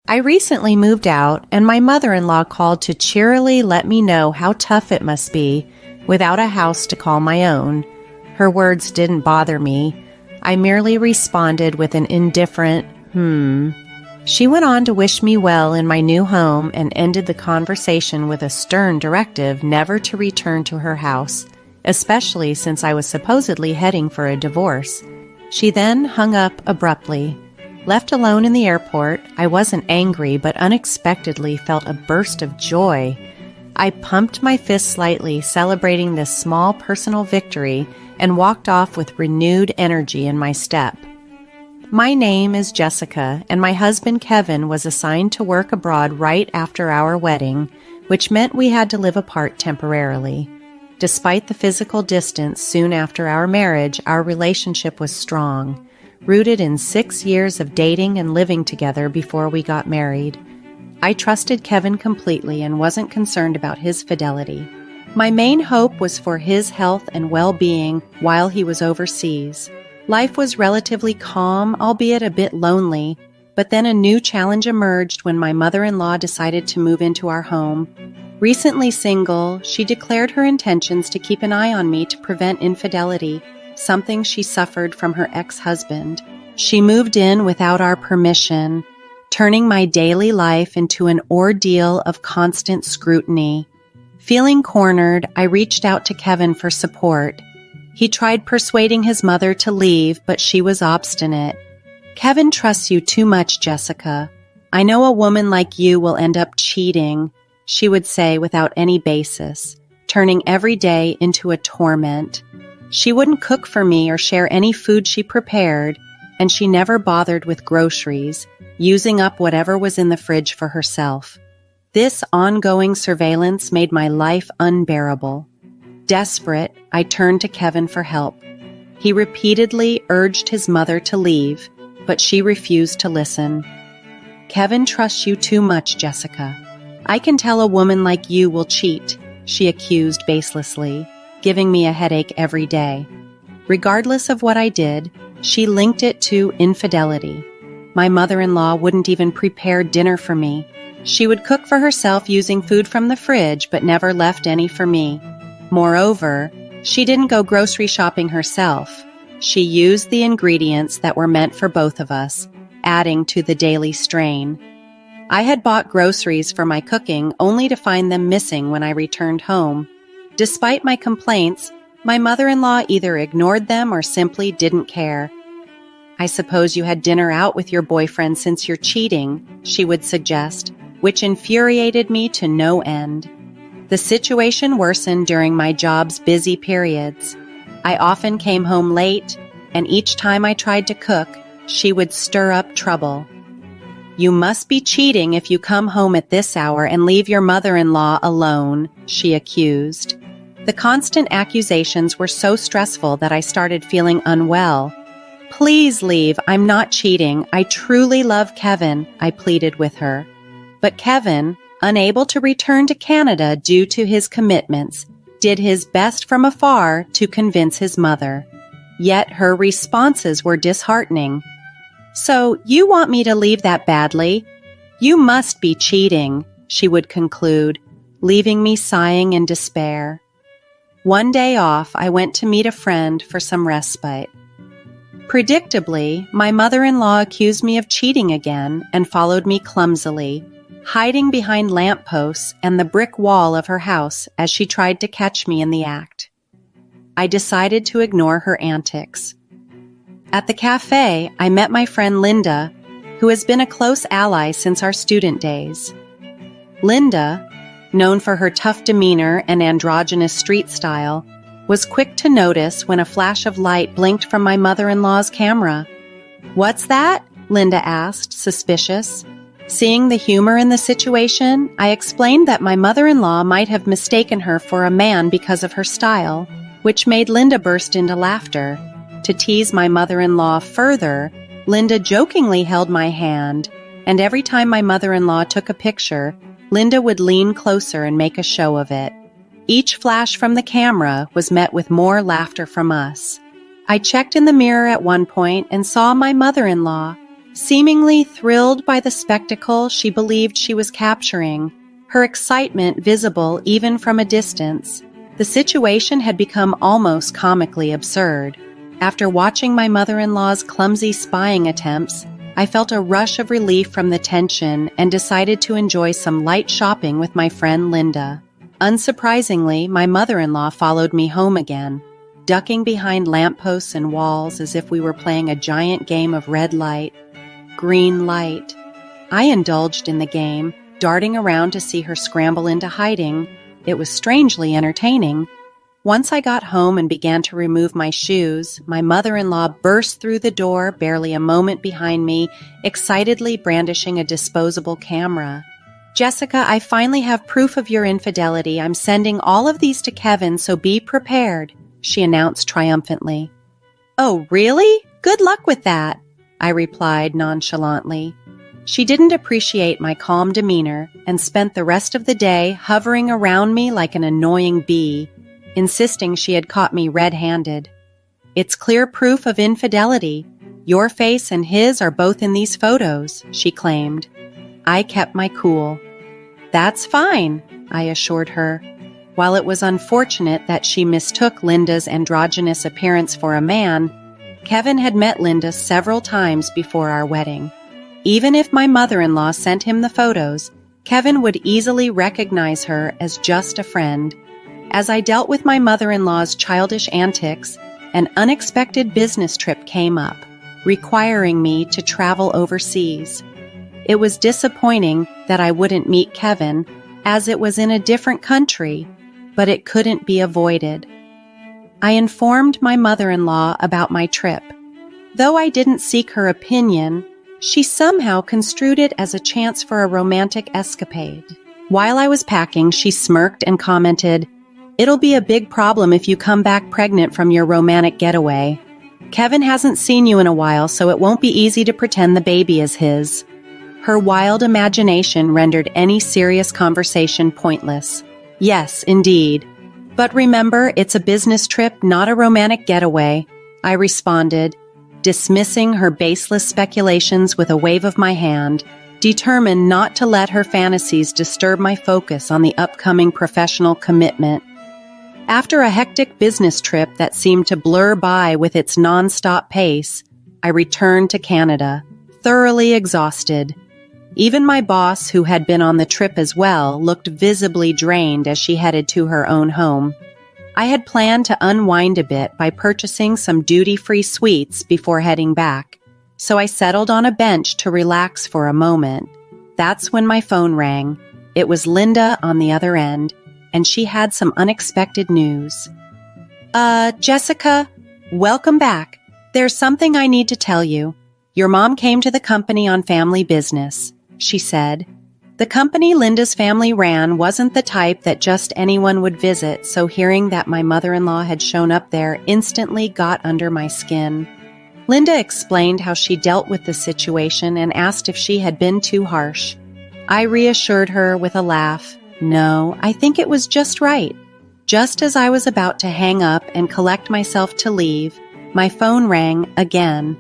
I recently moved out, and my mother-in-law called to cheerily let me know how tough it must be without a house to call my own. Her words didn't bother me. I merely responded with an indifferent, She went on to wish me well in my new home and ended the conversation with a stern directive never to return to her house, especially since I was supposedly heading for a divorce. She then hung up abruptly. Left alone in the airport, I wasn't angry but unexpectedly felt a burst of joy. I pumped my fist slightly, celebrating this small personal victory, and walked off with renewed energy in my step. My name is Jessica, and my husband Kevin was assigned to work abroad right after our wedding, which meant we had to live apart temporarily. Despite the physical distance soon after our marriage, our relationship was strong, rooted in 6 years of dating and living together before we got married. I trusted Kevin completely and wasn't concerned about his fidelity. My main hope was for his health and well-being while he was overseas. Life was relatively calm, albeit a bit lonely, but then a new challenge emerged when my mother-in-law decided to move into our home. Recently single, she declared her intentions to keep an eye on me to prevent infidelity, something she suffered from her ex-husband. She moved in without our permission, turning my daily life into an ordeal of constant scrutiny. Feeling cornered, I reached out to Kevin for support. He tried persuading his mother to leave, but she was obstinate. "Kevin trusts you too much, Jessica. I know a woman like you will end up cheating," she would say without any basis, turning every day into a torment. She wouldn't cook for me or share any food she prepared, and she never bothered with groceries, using up whatever was in the fridge for herself. This ongoing surveillance made my life unbearable. Desperate, I turned to Kevin for help. He repeatedly urged his mother to leave, but she refused to listen. "Kevin trusts you too much, Jessica. I can tell a woman like you will cheat," she accused baselessly, giving me a headache every day. Regardless of what I did, she linked it to infidelity. My mother-in-law wouldn't even prepare dinner for me. She would cook for herself using food from the fridge, but never left any for me. Moreover, she didn't go grocery shopping herself. She used the ingredients that were meant for both of us, adding to the daily strain. I had bought groceries for my cooking only to find them missing when I returned home. Despite my complaints, my mother-in-law either ignored them or simply didn't care. "I suppose you had dinner out with your boyfriend since you're cheating," she would suggest, which infuriated me to no end. The situation worsened during my job's busy periods. I often came home late, and each time I tried to cook, she would stir up trouble. "You must be cheating if you come home at this hour and leave your mother-in-law alone," she accused. The constant accusations were so stressful that I started feeling unwell. "Please leave, I'm not cheating. I truly love Kevin," I pleaded with her. But Kevin, unable to return to Canada due to his commitments, did his best from afar to convince his mother. Yet her responses were disheartening. "So you want me to leave that badly? You must be cheating," she would conclude, leaving me sighing in despair. One day off, I went to meet a friend for some respite. Predictably, my mother-in-law accused me of cheating again and followed me clumsily, hiding behind lampposts and the brick wall of her house as she tried to catch me in the act. I decided to ignore her antics. At the cafe, I met my friend Linda, who has been a close ally since our student days. Linda, known for her tough demeanor and androgynous street style, was quick to notice when a flash of light blinked from my mother-in-law's camera. "What's that?" Linda asked, suspicious. Seeing the humor in the situation, I explained that my mother-in-law might have mistaken her for a man because of her style, which made Linda burst into laughter. To tease my mother-in-law further, Linda jokingly held my hand, and every time my mother-in-law took a picture, Linda would lean closer and make a show of it. Each flash from the camera was met with more laughter from us. I checked in the mirror at one point and saw my mother-in-law, Seemingly thrilled by the spectacle she believed she was capturing, her excitement visible even from a distance, the situation had become almost comically absurd. After watching my mother-in-law's clumsy spying attempts, I felt a rush of relief from the tension and decided to enjoy some light shopping with my friend Linda. Unsurprisingly, my mother-in-law followed me home again, ducking behind lampposts and walls as if we were playing a giant game of red light, green light. I indulged in the game, darting around to see her scramble into hiding. It was strangely entertaining. Once I got home and began to remove my shoes, my mother-in-law burst through the door, barely a moment behind me, excitedly brandishing a disposable camera. "Jessica, I finally have proof of your infidelity. I'm sending all of these to Kevin, so be prepared," she announced triumphantly. "Oh, really? Good luck with that," I replied nonchalantly. She didn't appreciate my calm demeanor and spent the rest of the day hovering around me like an annoying bee, insisting she had caught me red-handed. "It's clear proof of infidelity. Your face and his are both in these photos," she claimed. I kept my cool. "That's fine," I assured her. While it was unfortunate that she mistook Linda's androgynous appearance for a man, Kevin had met Linda several times before our wedding. Even if my mother-in-law sent him the photos, Kevin would easily recognize her as just a friend. As I dealt with my mother-in-law's childish antics, an unexpected business trip came up, requiring me to travel overseas. It was disappointing that I wouldn't meet Kevin, as it was in a different country, but it couldn't be avoided. I informed my mother-in-law about my trip. Though I didn't seek her opinion, she somehow construed it as a chance for a romantic escapade. While I was packing, she smirked and commented, "It'll be a big problem if you come back pregnant from your romantic getaway. Kevin hasn't seen you in a while, so it won't be easy to pretend the baby is his." Her wild imagination rendered any serious conversation pointless. "Yes, indeed. But remember, it's a business trip, not a romantic getaway," I responded, dismissing her baseless speculations with a wave of my hand, determined not to let her fantasies disturb my focus on the upcoming professional commitment. After a hectic business trip that seemed to blur by with its non-stop pace, I returned to Canada, thoroughly exhausted. Even my boss, who had been on the trip as well, looked visibly drained as she headed to her own home. I had planned to unwind a bit by purchasing some duty-free sweets before heading back, so I settled on a bench to relax for a moment. That's when my phone rang. It was Linda on the other end, and she had some unexpected news. Jessica, welcome back. There's something I need to tell you. Your mom came to the company on family business," she said. The company Linda's family ran wasn't the type that just anyone would visit, so hearing that my mother-in-law had shown up there instantly got under my skin. Linda explained how she dealt with the situation and asked if she had been too harsh. I reassured her with a laugh. "No, I think it was just right." Just as I was about to hang up and collect myself to leave, my phone rang again.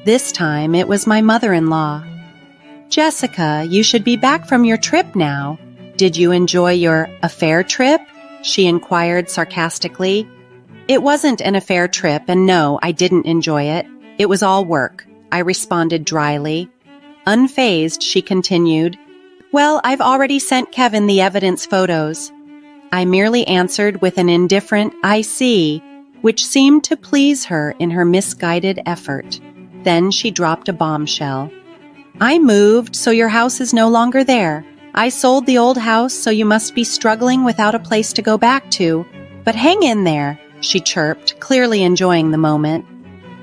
This time it was my mother-in-law. "Jessica, you should be back from your trip now. Did you enjoy your affair trip?" she inquired sarcastically. "It wasn't an affair trip, and no, I didn't enjoy it. It was all work," I responded dryly. Unfazed, she continued, "Well, I've already sent Kevin the evidence photos." I merely answered with an indifferent, "I see," which seemed to please her in her misguided effort. Then she dropped a bombshell. "I moved, so your house is no longer there. I sold the old house, so you must be struggling without a place to go back to. But hang in there," she chirped, clearly enjoying the moment.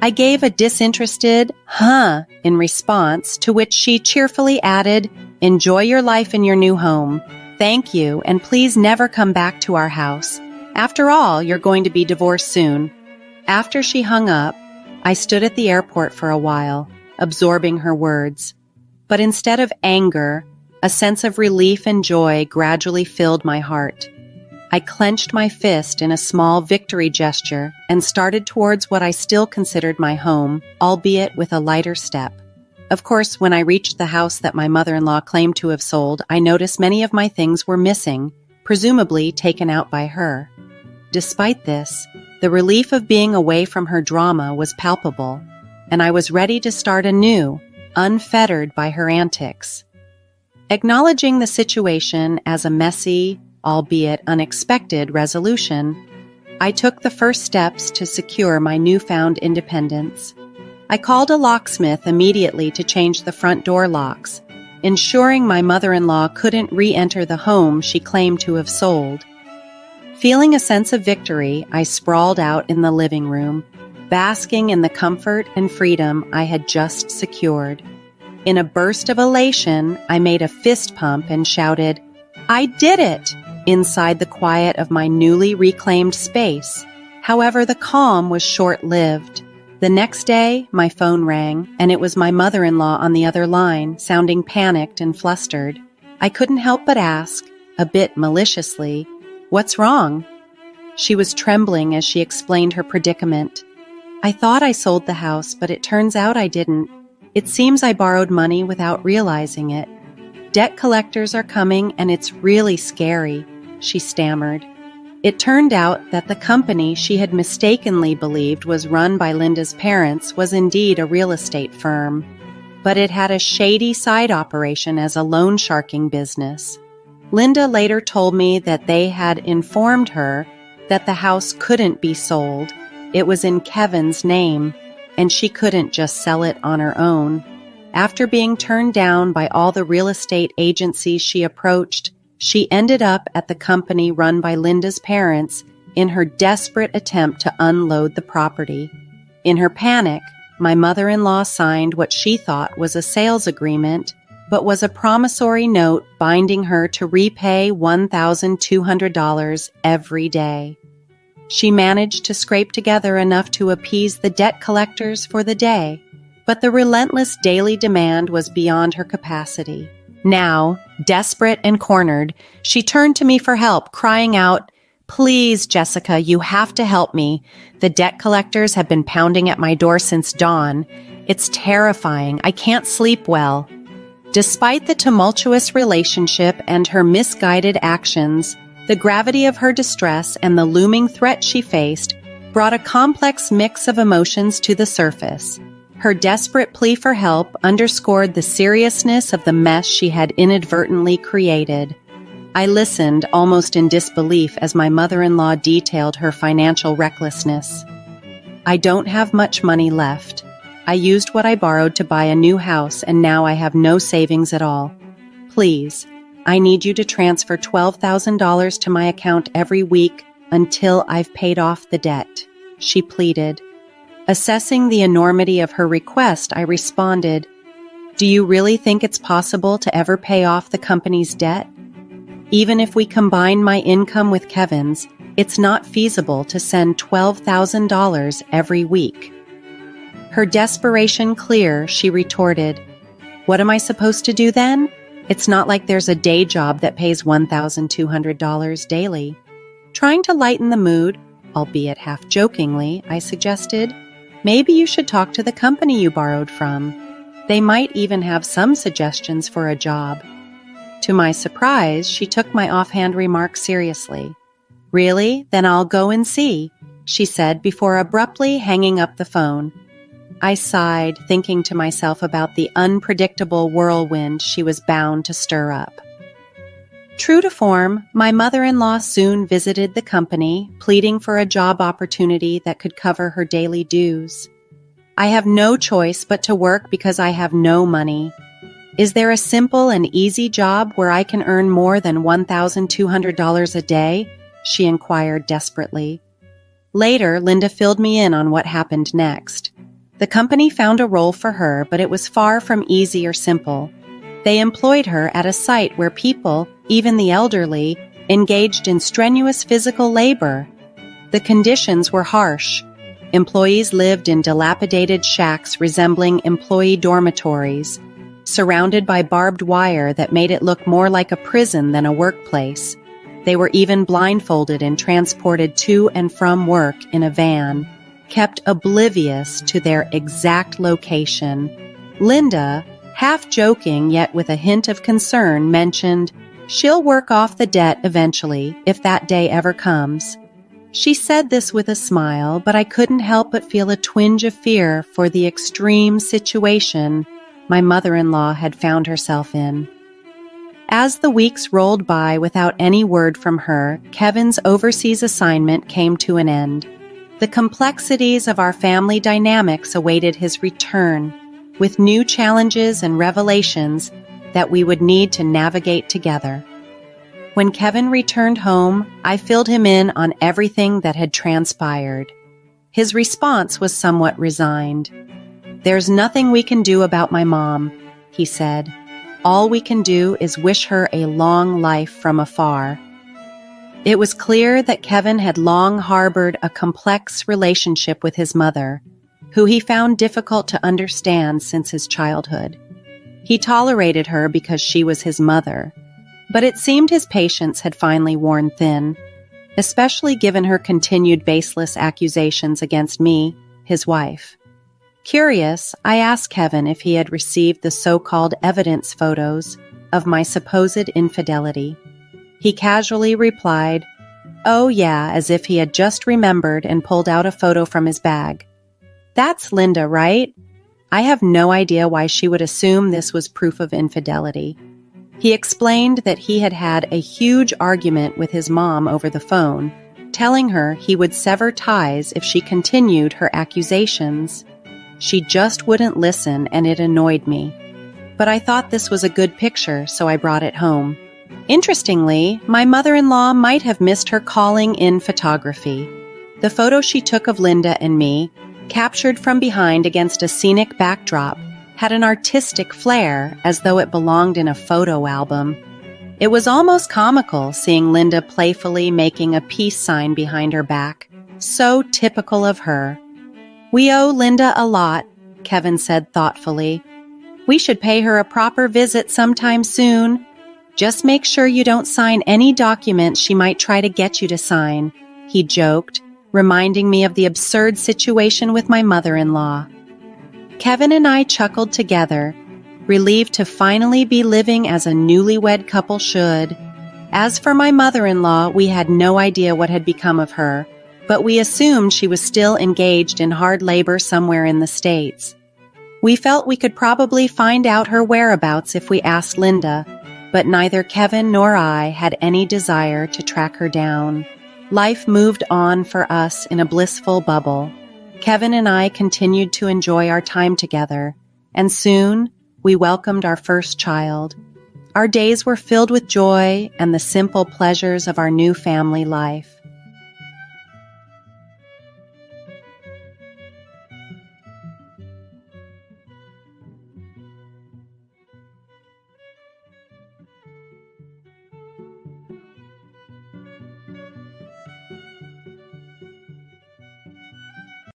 I gave a disinterested, "huh," in response, to which she cheerfully added, "Enjoy your life in your new home. Thank you, and please never come back to our house. After all, you're going to be divorced soon." After she hung up, I stood at the airport for a while, absorbing her words. But instead of anger, a sense of relief and joy gradually filled my heart. I clenched my fist in a small victory gesture and started towards what I still considered my home, albeit with a lighter step. Of course, when I reached the house that my mother-in-law claimed to have sold, I noticed many of my things were missing, presumably taken out by her. Despite this, the relief of being away from her drama was palpable, and I was ready to start anew, unfettered by her antics. Acknowledging the situation as a messy, albeit unexpected, resolution, I took the first steps to secure my newfound independence. I called a locksmith immediately to change the front door locks, ensuring my mother-in-law couldn't re-enter the home she claimed to have sold. Feeling a sense of victory, I sprawled out in the living room, basking in the comfort and freedom I had just secured. In a burst of elation, I made a fist pump and shouted, "I did it!" inside the quiet of my newly reclaimed space. However, the calm was short-lived. The next day, my phone rang, and it was my mother-in-law on the other line, sounding panicked and flustered. I couldn't help but ask, a bit maliciously, "What's wrong?" She was trembling as she explained her predicament. "I thought I sold the house, but it turns out I didn't. It seems I borrowed money without realizing it. Debt collectors are coming, and it's really scary," she stammered. It turned out that the company she had mistakenly believed was run by Linda's parents was indeed a real estate firm, but it had a shady side operation as a loan sharking business. Linda later told me that they had informed her that the house couldn't be sold. It was in Kevin's name, and she couldn't just sell it on her own. After being turned down by all the real estate agencies she approached, she ended up at the company run by Linda's parents in her desperate attempt to unload the property. In her panic, my mother-in-law signed what she thought was a sales agreement, but was a promissory note binding her to repay $1,200 every day. She managed to scrape together enough to appease the debt collectors for the day, but the relentless daily demand was beyond her capacity. Now, desperate and cornered, she turned to me for help, crying out, "Please, Jessica, you have to help me. The debt collectors have been pounding at my door since dawn. It's terrifying. I can't sleep well." Despite the tumultuous relationship and her misguided actions, the gravity of her distress and the looming threat she faced brought a complex mix of emotions to the surface. Her desperate plea for help underscored the seriousness of the mess she had inadvertently created. I listened almost in disbelief as my mother-in-law detailed her financial recklessness. "I don't have much money left. I used what I borrowed to buy a new house, and now I have no savings at all. Please, I need you to transfer $12,000 to my account every week until I've paid off the debt," she pleaded. Assessing the enormity of her request, I responded, "Do you really think it's possible to ever pay off the company's debt? Even if we combine my income with Kevin's, it's not feasible to send $12,000 every week." Her desperation clear, she retorted, "What am I supposed to do then? It's not like there's a day job that pays $1,200 daily." Trying to lighten the mood, albeit half jokingly, I suggested, "Maybe you should talk to the company you borrowed from. They might even have some suggestions for a job." To my surprise, she took my offhand remark seriously. "Really? Then I'll go and see," she said before abruptly hanging up the phone. I sighed, thinking to myself about the unpredictable whirlwind she was bound to stir up. True to form, my mother-in-law soon visited the company, pleading for a job opportunity that could cover her daily dues. "I have no choice but to work because I have no money. Is there a simple and easy job where I can earn more than $1,200 a day?" she inquired desperately. Later, Linda filled me in on what happened next. The company found a role for her, but it was far from easy or simple. They employed her at a site where people, even the elderly, engaged in strenuous physical labor. The conditions were harsh. Employees lived in dilapidated shacks resembling employee dormitories, surrounded by barbed wire that made it look more like a prison than a workplace. They were even blindfolded and transported to and from work in a van, kept oblivious to their exact location, Linda, half joking yet with a hint of concern, mentioned, "She'll work off the debt eventually, if that day ever comes." She said this with a smile, but I couldn't help but feel a twinge of fear for the extreme situation my mother-in-law had found herself in. As the weeks rolled by without any word from her, Kevin's overseas assignment came to an end. The complexities of our family dynamics awaited his return, with new challenges and revelations that we would need to navigate together. When Kevin returned home, I filled him in on everything that had transpired. His response was somewhat resigned. "There's nothing we can do about my mom," he said. "All we can do is wish her a long life from afar." It was clear that Kevin had long harbored a complex relationship with his mother, who he found difficult to understand since his childhood. He tolerated her because she was his mother, but it seemed his patience had finally worn thin, especially given her continued baseless accusations against me, his wife. Curious, I asked Kevin if he had received the so-called evidence photos of my supposed infidelity. He casually replied, "Oh yeah," as if he had just remembered and pulled out a photo from his bag. "That's Linda, right?" I have no idea why she would assume this was proof of infidelity. He explained that he had had a huge argument with his mom over the phone, telling her he would sever ties if she continued her accusations. She just wouldn't listen, and it annoyed me. But I thought this was a good picture, so I brought it home. Interestingly, my mother-in-law might have missed her calling in photography. The photo she took of Linda and me, captured from behind against a scenic backdrop, had an artistic flair as though it belonged in a photo album. It was almost comical seeing Linda playfully making a peace sign behind her back. So typical of her. "We owe Linda a lot," Kevin said thoughtfully. "We should pay her a proper visit sometime soon. Just make sure you don't sign any documents she might try to get you to sign," he joked, reminding me of the absurd situation with my mother-in-law. Kevin and I chuckled together, relieved to finally be living as a newlywed couple should. As for my mother-in-law, we had no idea what had become of her, but we assumed she was still engaged in hard labor somewhere in the States. We felt we could probably find out her whereabouts if we asked Linda, but neither Kevin nor I had any desire to track her down. Life moved on for us in a blissful bubble. Kevin and I continued to enjoy our time together, and soon we welcomed our first child. Our days were filled with joy and the simple pleasures of our new family life.